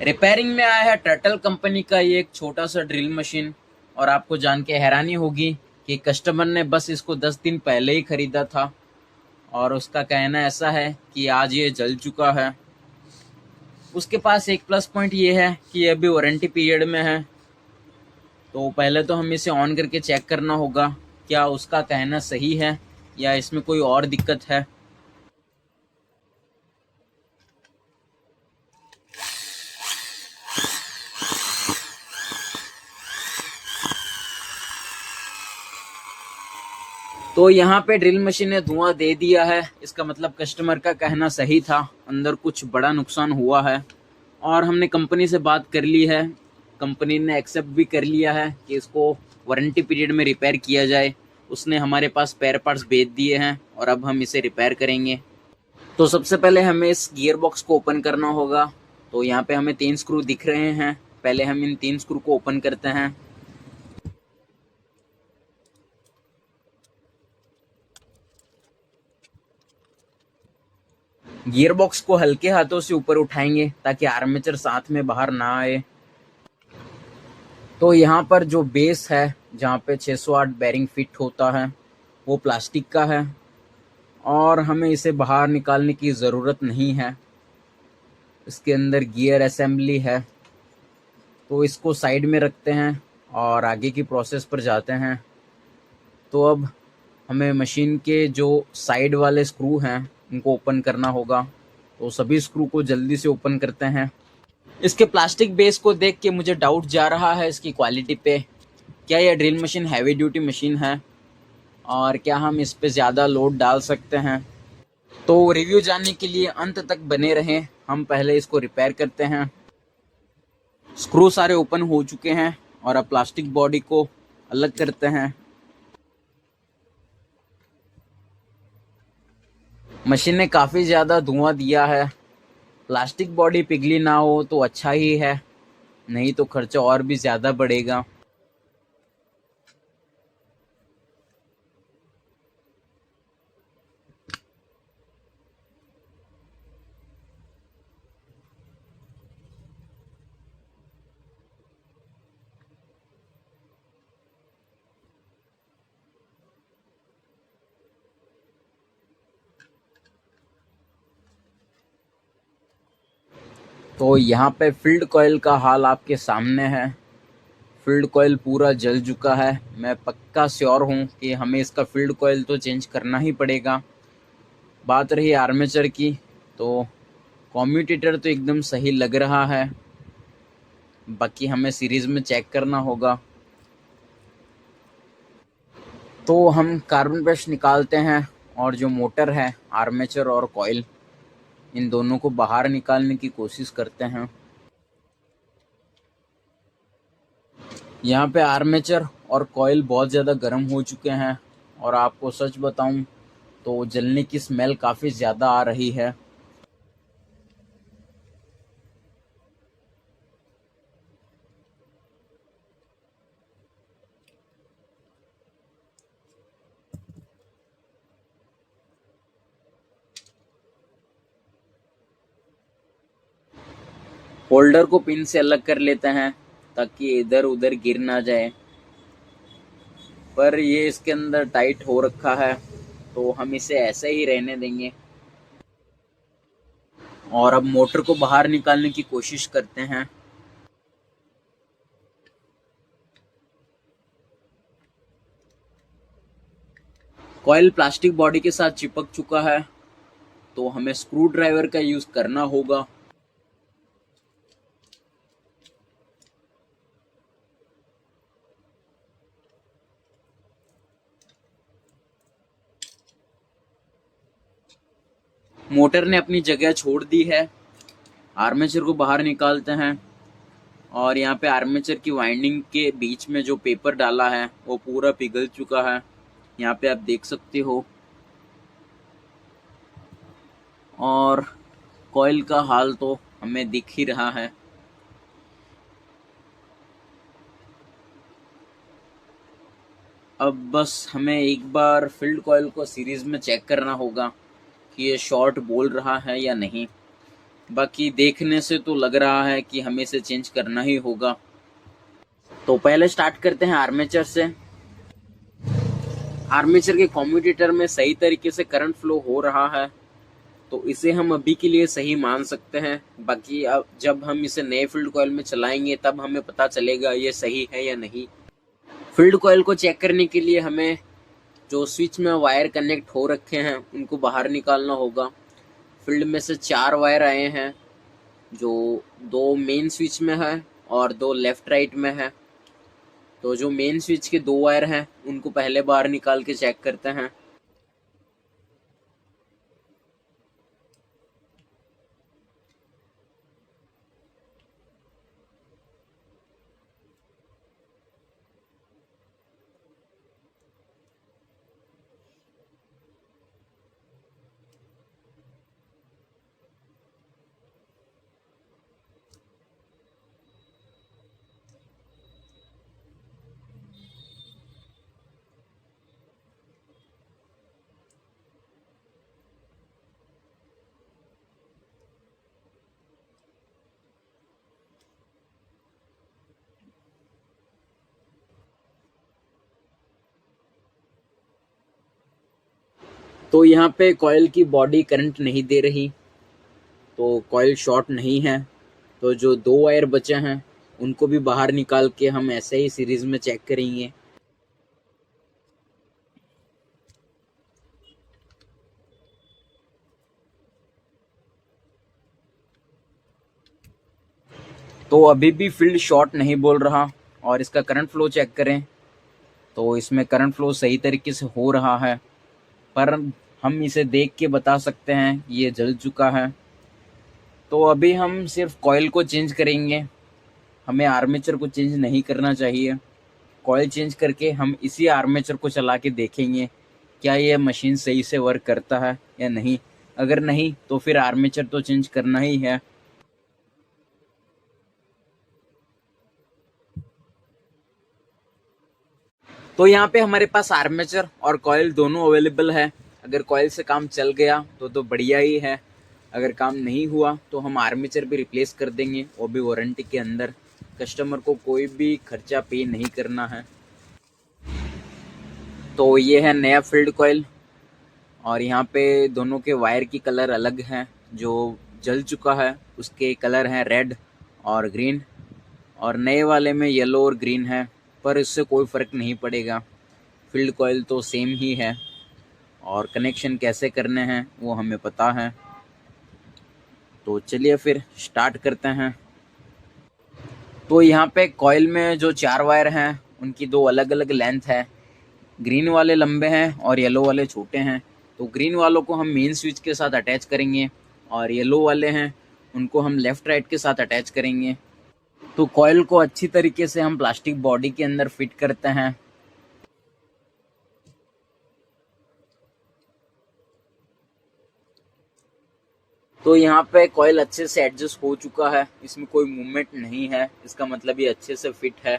Repairing में आया है टर्टल कंपनी का ये एक छोटा सा ड्रिल मशीन। और आपको जान के हैरानी होगी कि कस्टमर ने बस इसको 10 दिन पहले ही खरीदा था और उसका कहना ऐसा है कि आज ये जल चुका है। उसके पास एक प्लस पॉइंट ये है कि ये अभी वारंटी पीरियड में है। तो पहले तो हमें इसे ऑन करके चेक करना होगा क्या उसका कहना सही है या इसमें कोई और दिक्कत है। तो यहाँ पे ड्रिल मशीन ने धुआं दे दिया है, इसका मतलब कस्टमर का कहना सही था, अंदर कुछ बड़ा नुकसान हुआ है। और हमने कंपनी से बात कर ली है, कंपनी ने एक्सेप्ट भी कर लिया है कि इसको वारंटी पीरियड में रिपेयर किया जाए। उसने हमारे पास स्पेयर पार्ट्स भेज दिए हैं और अब हम इसे रिपेयर करेंगे। तो सबसे पहले हमें इस गियर बॉक्स को ओपन करना होगा। तो यहाँ पे हमें 3 स्क्रू दिख रहे हैं, पहले हम इन 3 स्क्रू को ओपन करते हैं। गियर बॉक्स को हल्के हाथों से ऊपर उठाएंगे ताकि आर्मेचर साथ में बाहर ना आए। तो यहाँ पर जो बेस है जहाँ पे 608 बेरिंग फिट होता है वो प्लास्टिक का है और हमें इसे बाहर निकालने की ज़रूरत नहीं है। इसके अंदर गियर असेंबली है, तो इसको साइड में रखते हैं और आगे की प्रोसेस पर जाते हैं। तो अब हमें मशीन के जो साइड वाले स्क्रू हैं उनको ओपन करना होगा। तो सभी स्क्रू को जल्दी से ओपन करते हैं। इसके प्लास्टिक बेस को देख के मुझे डाउट जा रहा है इसकी क्वालिटी पे। क्या यह drill machine heavy duty machine है और क्या हम इस पे ज़्यादा लोड डाल सकते हैं? तो रिव्यू जानने के लिए अंत तक बने रहें। हम पहले इसको रिपेयर करते हैं। स्क्रू सारे ओपन हो चुके हैं और अब प्लास्टिक बॉडी को अलग करते हैं। मशीन ने काफ़ी ज़्यादा धुआं दिया है। प्लास्टिक बॉडी पिघली ना हो तो अच्छा ही है, नहीं तो खर्चा और भी ज़्यादा बढ़ेगा। तो यहाँ पे फील्ड कॉइल का हाल आपके सामने है। फील्ड कॉइल पूरा जल चुका है। मैं पक्का श्योर हूँ कि हमें इसका फील्ड कॉइल तो चेंज करना ही पड़ेगा। बात रही आर्मेचर की, तो कम्यूटेटर तो एकदम सही लग रहा है, बाकी हमें सीरीज में चेक करना होगा। तो हम कार्बन ब्रश निकालते हैं और जो मोटर है, आर्मेचर और कॉइल, इन दोनों को बाहर निकालने की कोशिश करते हैं। यहाँ पे आर्मेचर और कॉइल बहुत ज़्यादा गर्म हो चुके हैं और आपको सच बताऊं तो जलने की स्मेल काफ़ी ज़्यादा आ रही है। होल्डर को पिन से अलग कर लेते हैं ताकि इधर उधर गिर ना जाए, पर ये इसके अंदर टाइट हो रखा है तो हम इसे ऐसे ही रहने देंगे। और अब मोटर को बाहर निकालने की कोशिश करते हैं। कॉइल प्लास्टिक बॉडी के साथ चिपक चुका है, तो हमें स्क्रू ड्राइवर का यूज करना होगा। मोटर ने अपनी जगह छोड़ दी है। आर्मेचर को बाहर निकालते हैं और यहाँ पे आर्मेचर की वाइंडिंग के बीच में जो पेपर डाला है वो पूरा पिघल चुका है, यहाँ पे आप देख सकते हो। और कॉइल का हाल तो हमें दिख ही रहा है। अब बस हमें एक बार फील्ड कॉइल को सीरीज में चेक करना होगा कि ये शॉर्ट बोल रहा है या नहीं। बाकी देखने से तो लग रहा है कि हमें इसे चेंज करना ही होगा। तो पहले स्टार्ट करते हैं आर्मेचर से। आर्मेचर के कम्यूटेटर में सही तरीके से करंट फ्लो हो रहा है, तो इसे हम अभी के लिए सही मान सकते हैं। बाकी अब जब हम इसे नए फील्ड कॉइल में चलाएंगे तब हमें पता चलेगा ये सही है या नहीं। फील्ड कॉइल को चेक करने के लिए हमें जो स्विच में वायर कनेक्ट हो रखे हैं उनको बाहर निकालना होगा। फील्ड में से 4 वायर आए हैं, जो 2 मेन स्विच में है और 2 लेफ्ट राइट में है। तो जो मेन स्विच के 2 वायर हैं उनको पहले बाहर निकाल के चेक करते हैं। तो यहाँ पे कॉइल की बॉडी करंट नहीं दे रही, तो कॉइल शॉर्ट नहीं है। तो जो 2 वायर बचे हैं उनको भी बाहर निकाल के हम ऐसे ही सीरीज में चेक करेंगे। तो अभी भी फील्ड शॉर्ट नहीं बोल रहा, और इसका करंट फ्लो चेक करें तो इसमें करंट फ्लो सही तरीके से हो रहा है। पर हम इसे देख के बता सकते हैं ये जल चुका है। तो अभी हम सिर्फ कॉइल को चेंज करेंगे, हमें आर्मेचर को चेंज नहीं करना चाहिए। कॉइल चेंज करके हम इसी आर्मेचर को चला के देखेंगे क्या ये मशीन सही से वर्क करता है या नहीं। अगर नहीं तो फिर आर्मेचर तो चेंज करना ही है। तो यहाँ पे हमारे पास आर्मेचर और कॉइल दोनों अवेलेबल है। अगर कॉइल से काम चल गया तो बढ़िया ही है, अगर काम नहीं हुआ तो हम आर्मेचर भी रिप्लेस कर देंगे, वो भी वारंटी के अंदर। कस्टमर को कोई भी खर्चा पे नहीं करना है। तो ये है नया फील्ड कॉइल, और यहाँ पे दोनों के वायर की कलर अलग हैं। जो जल चुका है उसके कलर हैं रेड और ग्रीन, और नए वाले में येलो और ग्रीन है, पर इससे कोई फ़र्क नहीं पड़ेगा, फील्ड कॉइल तो सेम ही है। और कनेक्शन कैसे करने हैं वो हमें पता है। तो चलिए फिर स्टार्ट करते हैं। तो यहाँ पे कॉइल में जो 4 वायर हैं उनकी 2 अलग अलग लेंथ है। ग्रीन वाले लंबे हैं और येलो वाले छोटे हैं। तो ग्रीन वालों को हम मेन स्विच के साथ अटैच करेंगे, और येलो वाले हैं उनको हम लेफ़्ट राइट के साथ अटैच करेंगे। तो कॉइल को अच्छी तरीके से हम प्लास्टिक बॉडी के अंदर फिट करते हैं। तो यहाँ पे कॉइल अच्छे से एडजस्ट हो चुका है, इसमें कोई मूवमेंट नहीं है, इसका मतलब ये अच्छे से फिट है।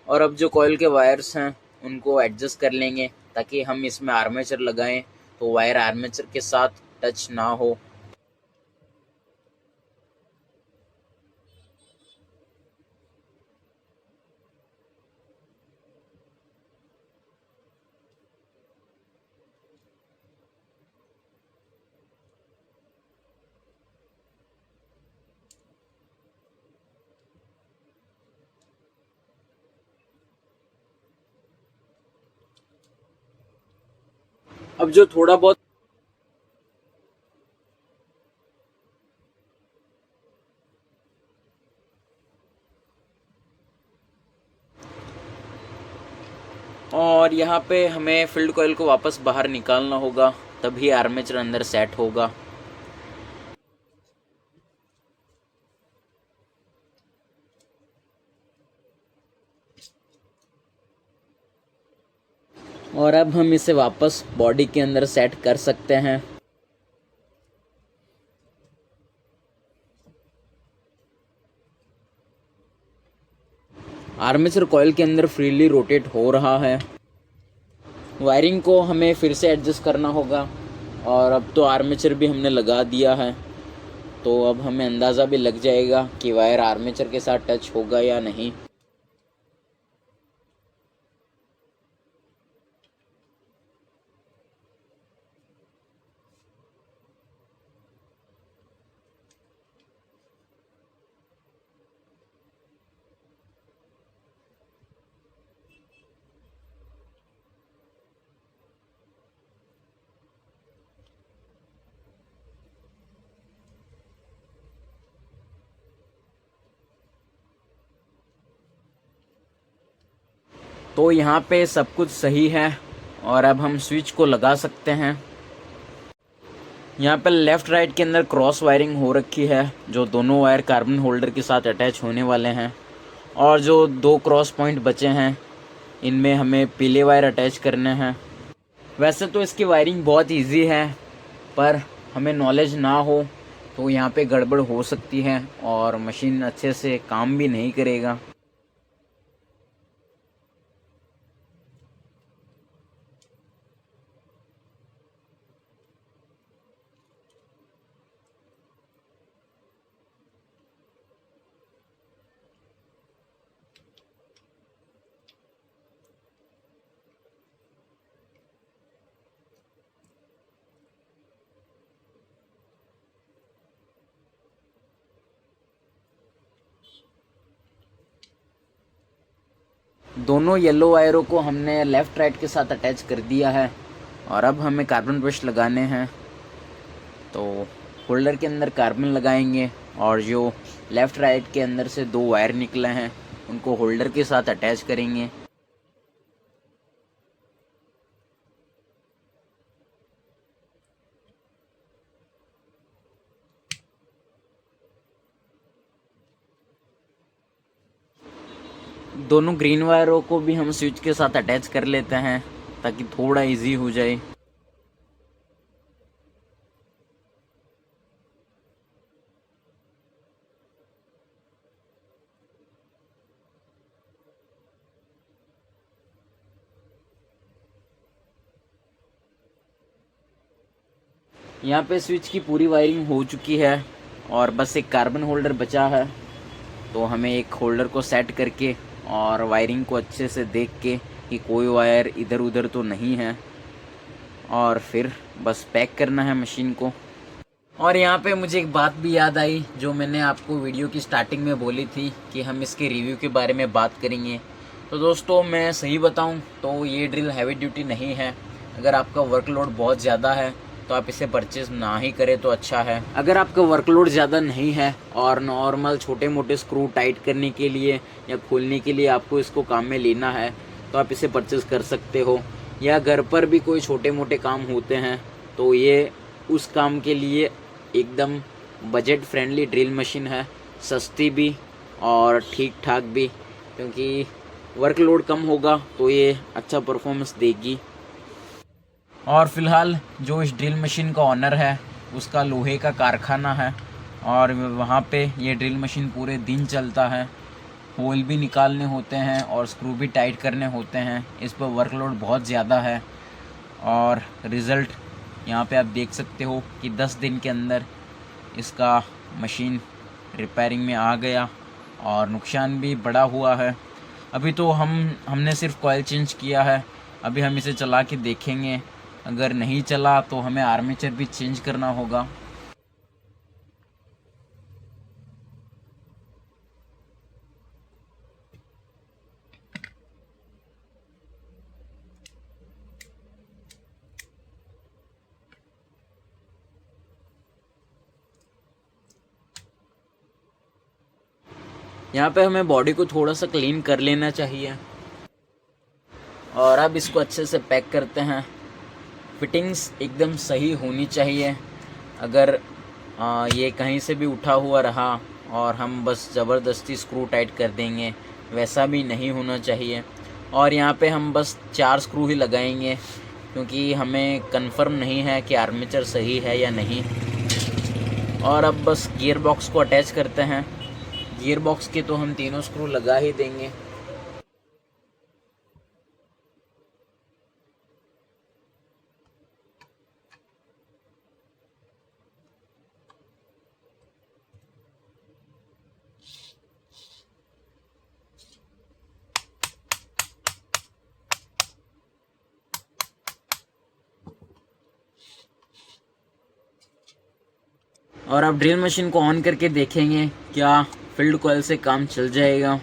और अब जो कॉइल के वायर्स हैं उनको एडजस्ट कर लेंगे ताकि हम इसमें आर्मेचर लगाएं तो वायर आर्मेचर के साथ टच ना हो। अब जो थोड़ा बहुत और यहाँ पे हमें फील्ड कॉइल को वापस बाहर निकालना होगा, तभी आर्मेचर अंदर सेट होगा। और अब हम इसे वापस बॉडी के अंदर सेट कर सकते हैं। आर्मेचर कॉइल के अंदर फ्रीली रोटेट हो रहा है। वायरिंग को हमें फिर से एडजस्ट करना होगा, और अब तो आर्मेचर भी हमने लगा दिया है। तो अब हमें अंदाज़ा भी लग जाएगा कि वायर आर्मेचर के साथ टच होगा या नहीं। तो यहाँ पे सब कुछ सही है और अब हम स्विच को लगा सकते हैं। यहाँ पे लेफ़्ट राइट के अंदर क्रॉस वायरिंग हो रखी है, जो दोनों वायर कार्बन होल्डर के साथ अटैच होने वाले हैं। और जो 2 क्रॉस पॉइंट बचे हैं, इनमें हमें पीले वायर अटैच करने हैं। वैसे तो इसकी वायरिंग बहुत इजी है, पर हमें नॉलेज ना हो तो यहाँ पे गड़बड़ हो सकती है और मशीन अच्छे से काम भी नहीं करेगा। दोनों येलो वायरों को हमने लेफ़्ट राइट के साथ अटैच कर दिया है और अब हमें कार्बन ब्रश लगाने हैं। तो होल्डर के अंदर कार्बन लगाएंगे और जो लेफ़्ट राइट के अंदर से 2 वायर निकले हैं उनको होल्डर के साथ अटैच करेंगे। दोनों ग्रीन वायरों को भी हम स्विच के साथ अटैच कर लेते हैं ताकि थोड़ा इजी हो जाए। यहाँ पे स्विच की पूरी वायरिंग हो चुकी है और बस एक कार्बन होल्डर बचा है। तो हमें एक होल्डर को सेट करके और वायरिंग को अच्छे से देख के कि कोई वायर इधर उधर तो नहीं है, और फिर बस पैक करना है मशीन को। और यहाँ पे मुझे एक बात भी याद आई जो मैंने आपको वीडियो की स्टार्टिंग में बोली थी कि हम इसके रिव्यू के बारे में बात करेंगे। तो दोस्तों, मैं सही बताऊँ तो ये ड्रिल हैवी ड्यूटी नहीं है। अगर आपका वर्कलोड बहुत ज़्यादा है तो आप इसे परचेज़ ना ही करें तो अच्छा है। अगर आपका वर्कलोड ज़्यादा नहीं है और नॉर्मल छोटे मोटे स्क्रू टाइट करने के लिए या खोलने के लिए आपको इसको काम में लेना है तो आप इसे परचेज़ कर सकते हो। या घर पर भी कोई छोटे मोटे काम होते हैं तो ये उस काम के लिए एकदम बजट फ्रेंडली ड्रिल मशीन है, सस्ती भी और ठीक ठाक भी, क्योंकि वर्कलोड कम होगा तो ये अच्छा परफॉर्मेंस देगी। और फिलहाल जो इस ड्रिल मशीन का ऑनर है उसका लोहे का कारखाना है और वहाँ पे ये ड्रिल मशीन पूरे दिन चलता है। होल भी निकालने होते हैं और स्क्रू भी टाइट करने होते हैं। इस पर वर्कलोड बहुत ज़्यादा है और रिज़ल्ट यहाँ पे आप देख सकते हो कि 10 दिन के अंदर इसका मशीन रिपेयरिंग में आ गया और नुकसान भी बड़ा हुआ है। अभी तो हमने सिर्फ कॉइल चेंज किया है। अभी हम इसे चला के देखेंगे, अगर नहीं चला तो हमें आर्मेचर भी चेंज करना होगा। यहाँ पे हमें बॉडी को थोड़ा सा क्लीन कर लेना चाहिए और अब इसको अच्छे से पैक करते हैं। फिटिंग्स एकदम सही होनी चाहिए। अगर ये कहीं से भी उठा हुआ रहा और हम बस ज़बरदस्ती स्क्रू टाइट कर देंगे, वैसा भी नहीं होना चाहिए। और यहाँ पे हम बस 4 स्क्रू ही लगाएंगे क्योंकि हमें कंफर्म नहीं है कि आर्मेचर सही है या नहीं। और अब बस गियर बॉक्स को अटैच करते हैं। गियर बॉक्स के तो हम तीनों स्क्रू लगा ही देंगे। और अब ड्रिल मशीन को ऑन करके देखेंगे क्या फील्ड कॉइल से काम चल जाएगा।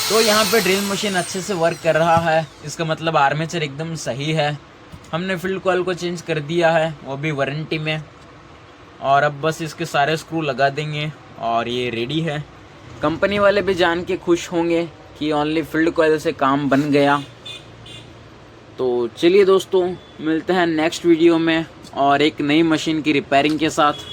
तो यहाँ पे ड्रिल मशीन अच्छे से वर्क कर रहा है, इसका मतलब आर्मेचर एकदम सही है। हमने फील्ड कॉइल को चेंज कर दिया है, वो भी वारंटी में, और अब बस इसके सारे स्क्रू लगा देंगे और ये रेडी है। कंपनी वाले भी जान के खुश होंगे कि ओनली फील्ड कॉइल से काम बन गया। तो चलिए दोस्तों, मिलते हैं नेक्स्ट वीडियो में और एक नई मशीन की रिपेयरिंग के साथ।